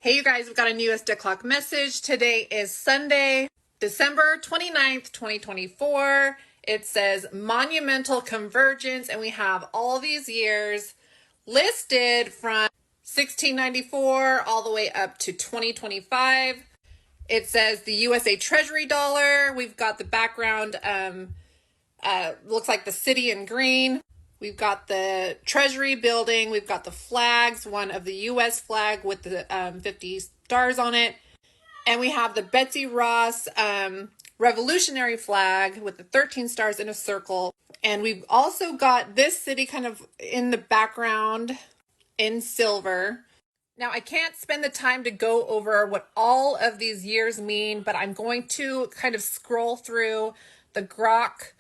Hey you guys, we've got a new US Debt Clock message. Today is Sunday, December 29th, 2024. It says monumental convergence, and we have all these years listed from 1694 all the way up to 2025. It says the USA Treasury dollar. We've got the background, looks like the city in green. We've got the Treasury building. We've got the flags, one of the U.S. flag with the 50 stars on it. And we have the Betsy Ross revolutionary flag with the 13 stars in a circle. And we've also got this city kind of in the background in silver. Now, I can't spend the time to go over what all of these years mean, but I'm going to kind of scroll through the Grok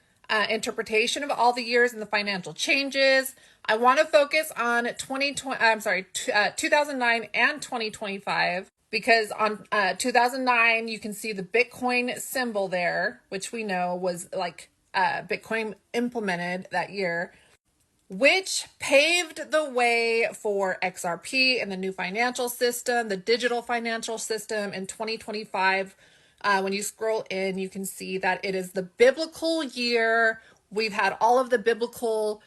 interpretation of all the years and the financial changes. I want to focus on 2009 and 2025, because on 2009 you can see the Bitcoin symbol there, which we know was like Bitcoin implemented that year, which paved the way for XRP and the new financial system, the digital financial system in 2025. When you scroll in, you can see that it is the biblical year. We've had all of the biblical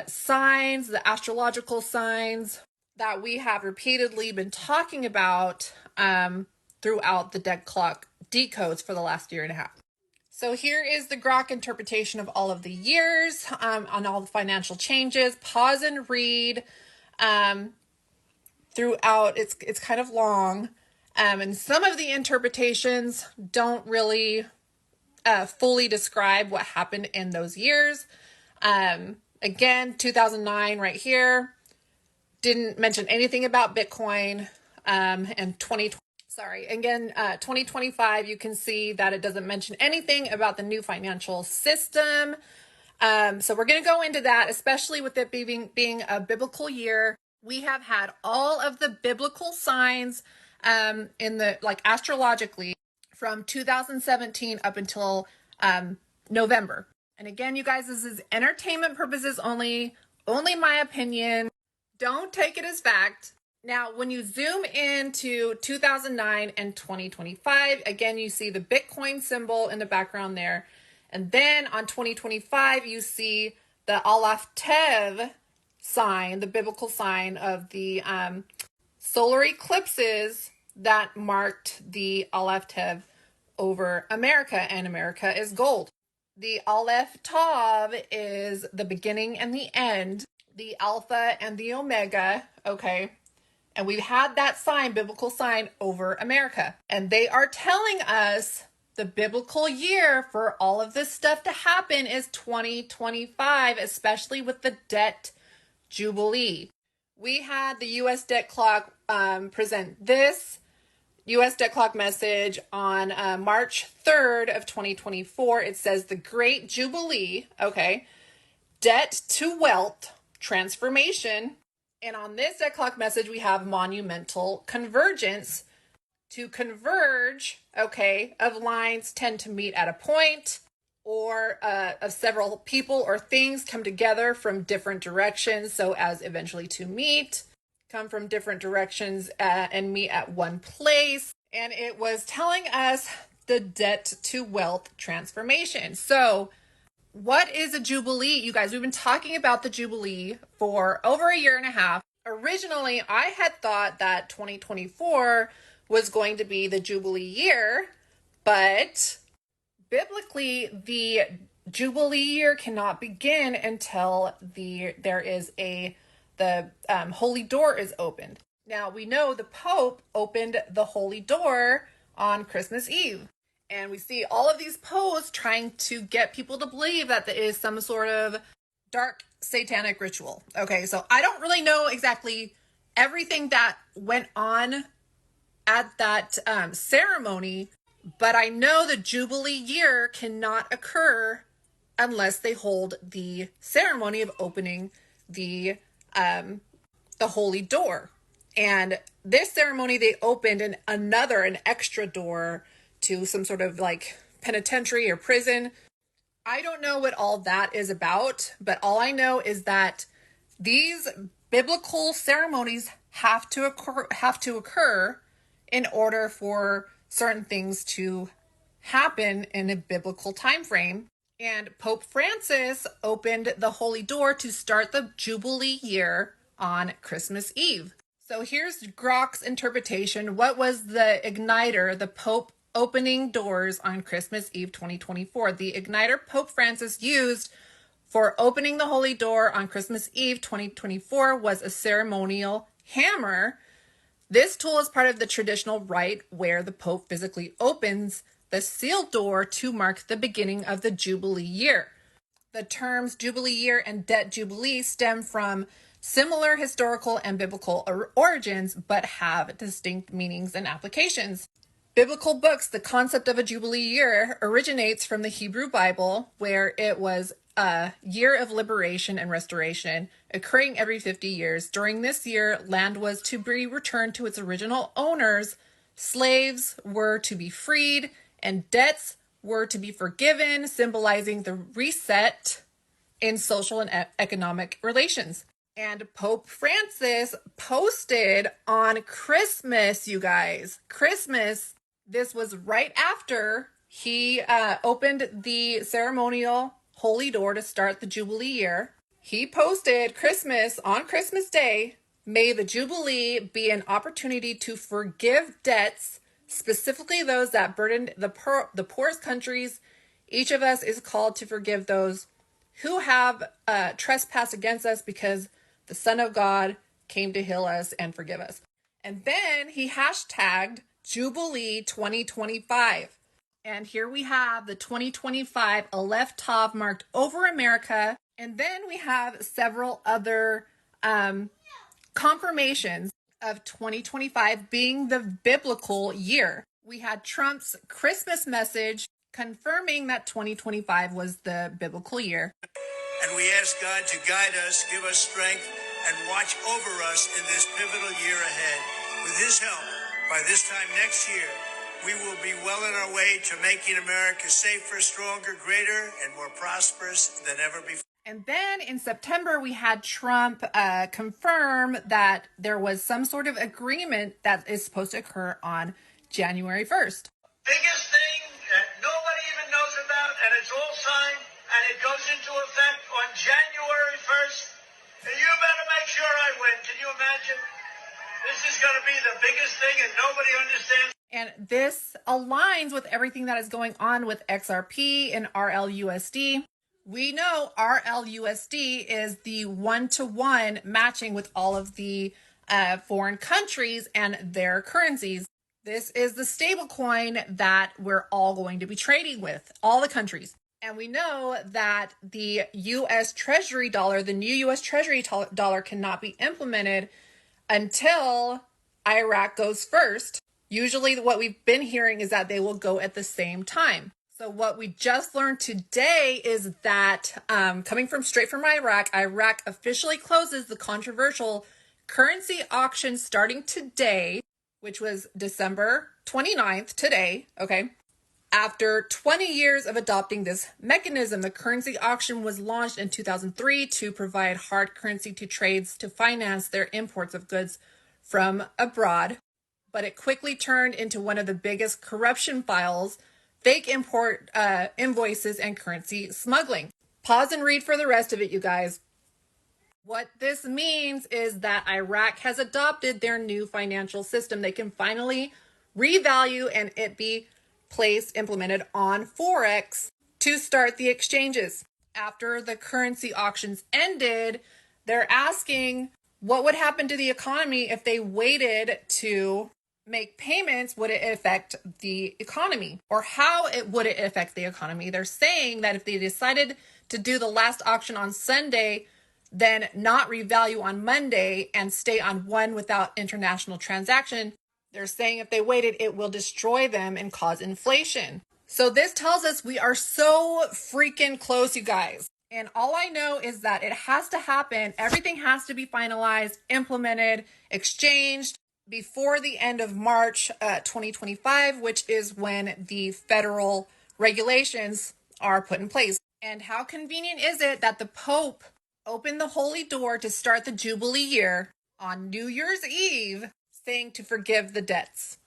signs, the astrological signs that we have repeatedly been talking about throughout the Debt Clock decodes for the last year and a half. So here is the Grok interpretation of all of the years on all the financial changes. Pause and read throughout. It's kind of long. And some of the interpretations don't really fully describe what happened in those years. Again, 2009 right here didn't mention anything about Bitcoin. And 2025, you can see that it doesn't mention anything about the new financial system. So we're going to go into that, especially with it being a biblical year. We have had all of the biblical signs in the, like, astrologically from 2017 up until November. And again, you guys, this is entertainment purposes only my opinion. Don't take it as fact. Now, when you zoom into 2009 and 2025, again, you see the Bitcoin symbol in the background there. And then on 2025, you see the Aleph Tev sign, the biblical sign of the solar eclipses that marked the Aleph Tev over America, and America is gold. The Aleph Tav is the beginning and the end, the Alpha and the Omega, okay? And we've had that sign, biblical sign, over America. And they are telling us the biblical year for all of this stuff to happen is 2025, especially with the debt jubilee. We had the US Debt Clock present this US Debt Clock message on March 3rd of 2024. It says the Great Jubilee, okay, debt to wealth transformation. And on this Debt Clock message, we have monumental convergence. To converge, okay, of lines tend to meet at a point, or of several people or things come together from different directions so as eventually to meet, come from different directions and meet at one place. And it was telling us the debt to wealth transformation. So what is a jubilee? You guys, we've been talking about the jubilee for over a year and a half. Originally, I had thought that 2024 was going to be the jubilee year, but biblically, the jubilee year cannot begin until the holy door is opened. Now, we know the Pope opened the holy door on Christmas Eve. And we see all of these posts trying to get people to believe that there is some sort of dark satanic ritual. Okay, so I don't really know exactly everything that went on at that ceremony, but I know the Jubilee year cannot occur unless they hold the ceremony of opening the holy door. And this ceremony, they opened an extra door to some sort of like penitentiary or prison. I don't know what all that is about, but all I know is that these biblical ceremonies have to occur in order for certain things to happen in a biblical time frame. And Pope Francis opened the Holy Door to start the Jubilee year on Christmas Eve. So here's Grok's interpretation. What was the igniter, the Pope opening doors on Christmas Eve 2024? The igniter Pope Francis used for opening the Holy Door on Christmas Eve 2024 was a ceremonial hammer. This tool is part of the traditional rite where the Pope physically opens the sealed door to mark the beginning of the Jubilee year. The terms Jubilee year and debt jubilee stem from similar historical and biblical origins, but have distinct meanings and applications. Biblical books, the concept of a Jubilee year originates from the Hebrew Bible, where it was a year of liberation and restoration occurring every 50 years. During this year, land was to be returned to its original owners, slaves were to be freed, and debts were to be forgiven, symbolizing the reset in social and economic relations. And Pope Francis posted on Christmas, you guys. Christmas, this was right after he opened the ceremonial Holy Door to start the Jubilee year. He posted Christmas on Christmas Day. May the Jubilee be an opportunity to forgive debts, specifically those that burden the poorest countries. Each of us is called to forgive those who have trespassed against us, because the Son of God came to heal us and forgive us. And then he hashtagged Jubilee 2025. And here we have the 2025 Aleph Tav marked over America. And then we have several other confirmations of 2025 being the biblical year. We had Trump's Christmas message confirming that 2025 was the biblical year. And we ask God to guide us, give us strength, and watch over us in this pivotal year ahead. With his help, by this time next year, we will be well on our way to making America safer, stronger, greater, and more prosperous than ever before. And then in September, we had Trump confirm that there was some sort of agreement that is supposed to occur on January 1st. Biggest thing that nobody even knows about, and it's all signed, and it goes into effect on January 1st. And you better make sure I win. Can you imagine? This is going to be the biggest thing, and nobody understands. And this aligns with everything that is going on with XRP and RLUSD. We know RLUSD is the one-to-one matching with all of the foreign countries and their currencies. This is the stable coin that we're all going to be trading with, all the countries. And we know that the U.S. Treasury dollar, the new U.S. Treasury dollar, cannot be implemented until Iraq goes first. Usually what we've been hearing is that they will go at the same time. So what we just learned today is that coming straight from Iraq, Iraq officially closes the controversial currency auction starting today, which was December 29th, today, okay? After 20 years of adopting this mechanism, the currency auction was launched in 2003 to provide hard currency to trades to finance their imports of goods from abroad. But it quickly turned into one of the biggest corruption files, fake import invoices, and currency smuggling. Pause and read for the rest of it, you guys. What this means is that Iraq has adopted their new financial system. They can finally revalue and it be implemented on Forex to start the exchanges. After the currency auctions ended, they're asking what would happen to the economy if they waited to make payments. Would it affect the economy, or how would it affect the economy? They're saying that if they decided to do the last auction on Sunday, then not revalue on Monday and stay on one without international transaction, they're saying if they waited, it will destroy them and cause inflation. So this tells us we are so freaking close, you guys. And all I know is that it has to happen. Everything has to be finalized, implemented, exchanged before the end of March 2025, which is when the federal regulations are put in place. And how convenient is it that the Pope opened the Holy Door to start the Jubilee year on New Year's Eve, saying to forgive the debts?